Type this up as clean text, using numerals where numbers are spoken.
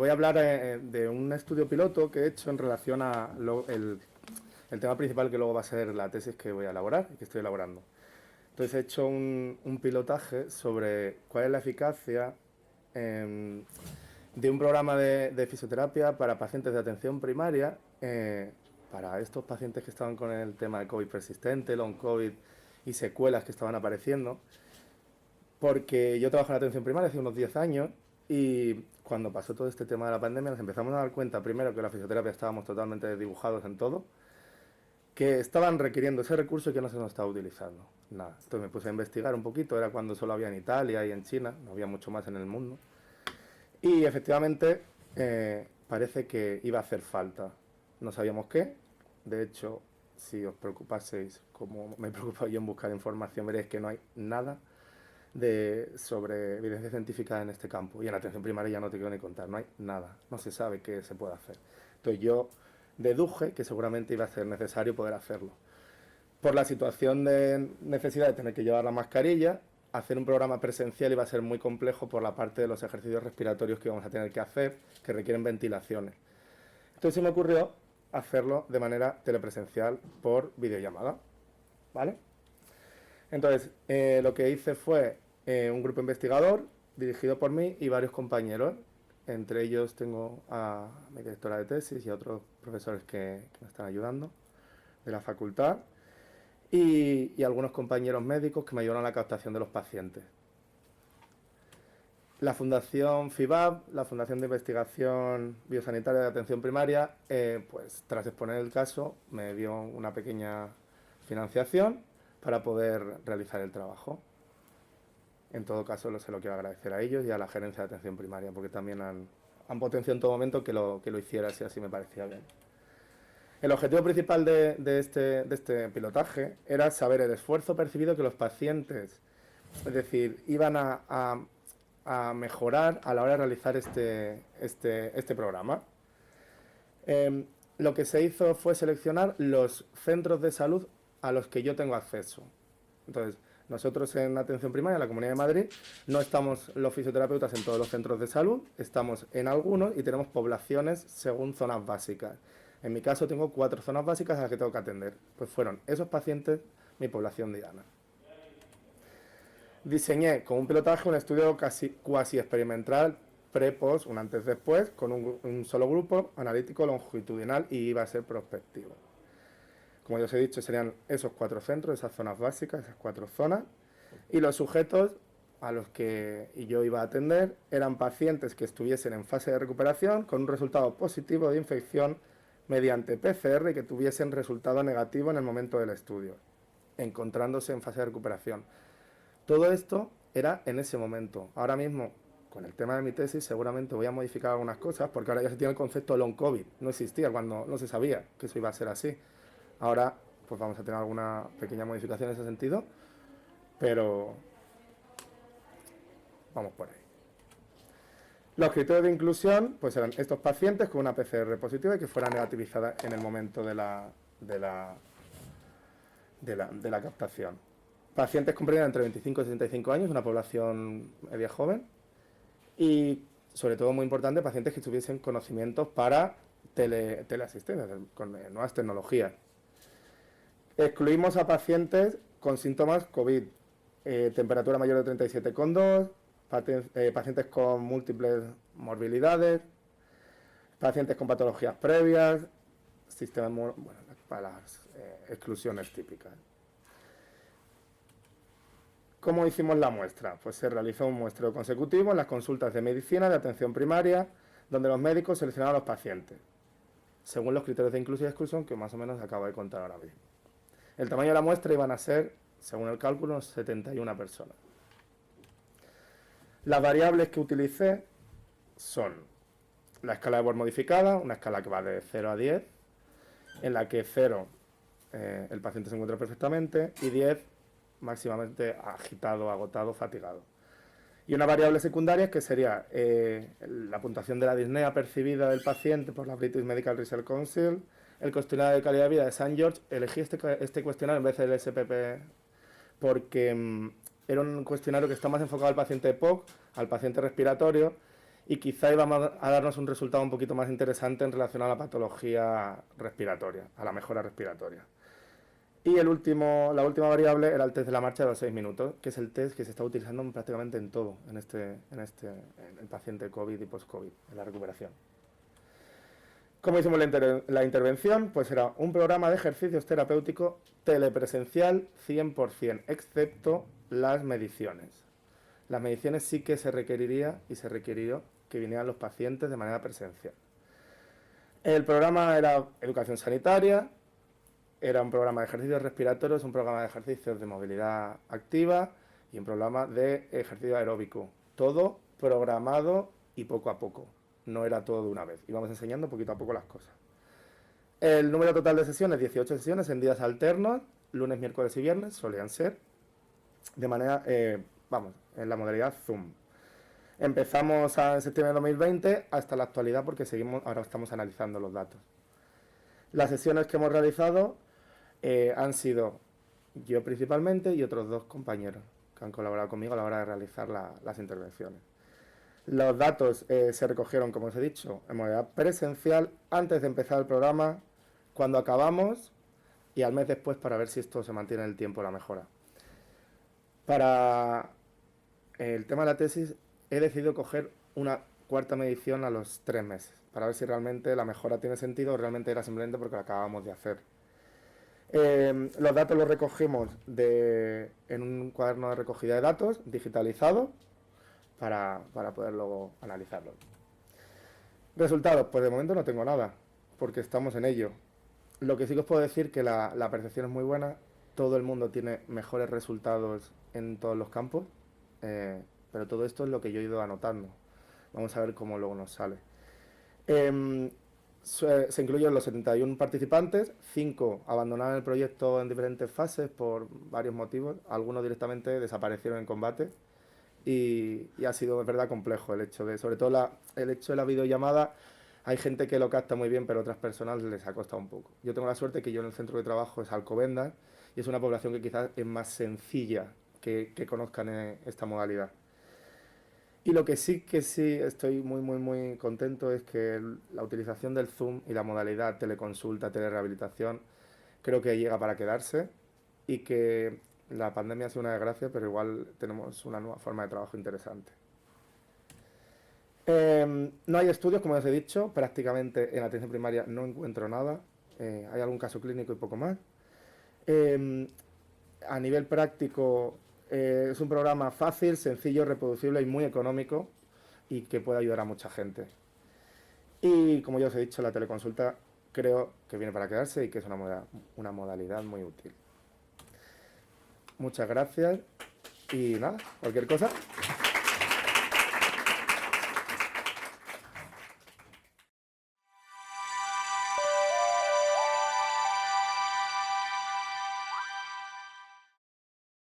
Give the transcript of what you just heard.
voy a hablar de un estudio piloto que he hecho en relación a el tema principal que luego va a ser la tesis que voy a elaborar y que estoy elaborando. Entonces he hecho un pilotaje sobre cuál es la eficacia de un programa de fisioterapia para pacientes de atención primaria, para estos pacientes que estaban con el tema de COVID persistente, long COVID y secuelas que estaban apareciendo, porque yo trabajo en atención primaria hace unos 10 años y cuando pasó todo este tema de la pandemia nos empezamos a dar cuenta primero que la fisioterapia estábamos totalmente desdibujados en todo, que estaban requiriendo ese recurso y que no se nos estaba utilizando. Nada. Entonces me puse a investigar un poquito, era cuando solo había en Italia y en China, no había mucho más en el mundo. Y efectivamente parece que iba a hacer falta. No sabíamos qué. De hecho, si os preocupaseis, como me preocupo yo en buscar información, veréis que no hay nada sobre evidencia científica en este campo. Y en la atención primaria ya no te quiero ni contar, no hay nada. No se sabe qué se puede hacer. Entonces yo deduje que seguramente iba a ser necesario poder hacerlo. Por la situación de necesidad de tener que llevar la mascarilla, hacer un programa presencial iba a ser muy complejo por la parte de los ejercicios respiratorios que íbamos a tener que hacer, que requieren ventilaciones. Entonces se me ocurrió hacerlo de manera telepresencial por videollamada, ¿vale? Entonces lo que hice fue un grupo investigador dirigido por mí y varios compañeros. Entre ellos tengo a mi directora de tesis y a otros profesores que me están ayudando de la facultad y algunos compañeros médicos que me ayudaron a la captación de los pacientes. La Fundación FIBAB, la Fundación de Investigación Biosanitaria de Atención Primaria, pues tras exponer el caso me dio una pequeña financiación para poder realizar el trabajo. En todo caso, se lo quiero agradecer a ellos y a la gerencia de atención primaria, porque también han potenciado en todo momento que lo hiciera, si así me parecía bien. El objetivo principal de este pilotaje era saber el esfuerzo percibido que los pacientes, es decir, iban a mejorar a la hora de realizar este programa. Lo que se hizo fue seleccionar los centros de salud a los que yo tengo acceso. Entonces, nosotros en atención primaria, en la Comunidad de Madrid, no estamos los fisioterapeutas en todos los centros de salud, estamos en algunos y tenemos poblaciones según zonas básicas. En mi caso tengo 4 zonas básicas a las que tengo que atender. Pues fueron esos pacientes mi población diana. Diseñé con un pilotaje un estudio cuasi experimental pre-post, un antes-después, con un solo grupo analítico longitudinal y iba a ser prospectivo. Como ya os he dicho, serían esos 4 centros, esas zonas básicas, esas 4 zonas. Y los sujetos a los que yo iba a atender eran pacientes que estuviesen en fase de recuperación con un resultado positivo de infección mediante PCR y que tuviesen resultado negativo en el momento del estudio, encontrándose en fase de recuperación. Todo esto era en ese momento. Ahora mismo, con el tema de mi tesis, seguramente voy a modificar algunas cosas, porque ahora ya se tiene el concepto de long COVID. No existía cuando no se sabía que eso iba a ser así. Ahora, pues vamos a tener alguna pequeña modificación en ese sentido, pero vamos por ahí. Los criterios de inclusión, pues eran estos pacientes con una PCR positiva y que fuera negativizada en el momento de la captación. Pacientes comprendidos entre 25 y 65 años, una población media joven, y sobre todo muy importante, pacientes que tuviesen conocimientos para teleasistencia, con nuevas tecnologías. Excluimos a pacientes con síntomas COVID, temperatura mayor de 37,2, pacientes con múltiples morbilidades, pacientes con patologías previas, para las exclusiones típicas. ¿Cómo hicimos la muestra? Pues se realizó un muestreo consecutivo en las consultas de medicina de atención primaria, donde los médicos seleccionaban a los pacientes, según los criterios de inclusión y exclusión que más o menos acabo de contar ahora mismo. El tamaño de la muestra iban a ser, según el cálculo, 71 personas. Las variables que utilicé son la escala de Born modificada, una escala que va de 0 a 10, en la que 0 el paciente se encuentra perfectamente y 10 máximamente agitado, agotado, fatigado. Y una variable secundaria que sería la puntuación de la disnea percibida del paciente por la British Medical Research Council, el cuestionario de calidad de vida de St. George. Elegí este cuestionario en vez del SPP porque era un cuestionario que está más enfocado al paciente POC, al paciente respiratorio, y quizá íbamos a darnos un resultado un poquito más interesante en relación a la patología respiratoria, a la mejora respiratoria. Y la última variable era el test de la marcha de los 6 minutos, que es el test que se está utilizando prácticamente en todo, en el paciente COVID y post-COVID, en la recuperación. ¿Cómo hicimos la intervención? Pues era un programa de ejercicios terapéuticos telepresencial 100%, excepto las mediciones. Las mediciones sí que se requeriría y se requirió que vinieran los pacientes de manera presencial. El programa era educación sanitaria, era un programa de ejercicios respiratorios, un programa de ejercicios de movilidad activa y un programa de ejercicio aeróbico. Todo programado y poco a poco. No era todo de una vez. Íbamos enseñando poquito a poco las cosas. El número total de sesiones, 18 sesiones en días alternos, lunes, miércoles y viernes, solían ser, de manera, en la modalidad Zoom. Empezamos en septiembre de 2020 hasta la actualidad porque ahora estamos analizando los datos. Las sesiones que hemos realizado han sido yo principalmente y otros 2 compañeros que han colaborado conmigo a la hora de realizar las intervenciones. Los datos se recogieron, como os he dicho, en modalidad presencial antes de empezar el programa, cuando acabamos y al mes después para ver si esto se mantiene en el tiempo, la mejora. Para el tema de la tesis he decidido coger una cuarta medición a los 3 meses, para ver si realmente la mejora tiene sentido o realmente era simplemente porque la acabamos de hacer. Los datos los recogimos en un cuaderno de recogida de datos digitalizado para poder luego analizarlo. Resultados, pues de momento no tengo nada, porque estamos en ello. Lo que sí que os puedo decir que la percepción es muy buena, todo el mundo tiene mejores resultados en todos los campos, pero todo esto es lo que yo he ido anotando. Vamos a ver cómo luego nos sale. Se incluyen los 71 participantes, 5 abandonaron el proyecto en diferentes fases por varios motivos, algunos directamente desaparecieron en combate y ha sido, es verdad, complejo el hecho de, sobre todo el hecho de la videollamada. Hay gente que lo capta muy bien, pero a otras personas les ha costado un poco. Yo tengo la suerte que yo en el centro de trabajo es Alcobendas y es una población que quizás es más sencilla que conozcan esta modalidad. Y lo que sí estoy muy contento es que la utilización del Zoom y la modalidad teleconsulta, telerehabilitación, creo que llega para quedarse y que la pandemia ha sido una desgracia, pero igual tenemos una nueva forma de trabajo interesante. No hay estudios, como os he dicho, prácticamente en la atención primaria no encuentro nada. Hay algún caso clínico y poco más. A nivel práctico, es un programa fácil, sencillo, reproducible y muy económico y que puede ayudar a mucha gente. Y como ya os he dicho, la teleconsulta creo que viene para quedarse y que es una modalidad muy útil. Muchas gracias y nada, cualquier cosa.